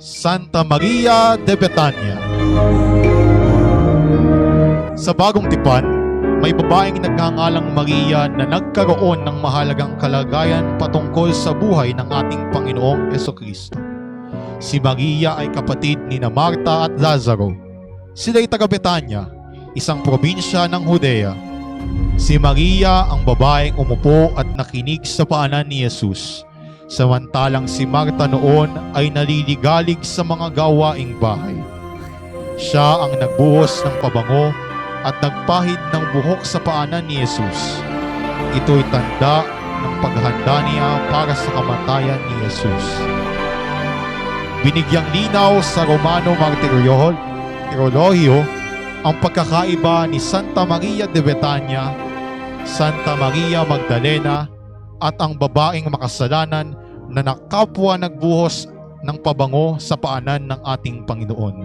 Santa Maria de Betania. Sa bagong tipan, may babaeng nagngangalang Maria na nagkaroon ng mahalagang kalagayan patungkol sa buhay ng ating Panginoong Jesucristo. Si Maria ay kapatid ni Marta at Lazaro. Sila'y taga Betania, isang probinsya ng Judea. Si Maria ang babaeng umupo at nakinig sa paanan ni Jesus, samantalang si Marta noon ay naliligalig sa mga gawaing bahay. Siya ang nagbuhos ng pabango at nagpahid ng buhok sa paanan ni Jesus. Ito'y tanda ng paghahanda niya para sa kamatayan ni Jesus. Binigyang linaw sa Romano Martirologio ang pagkakaiba ni Santa Maria de Betania, Santa Maria Magdalena at ang babaeng makasalanan na nakapwa nagbuhos ng pabango sa paanan ng ating Panginoon.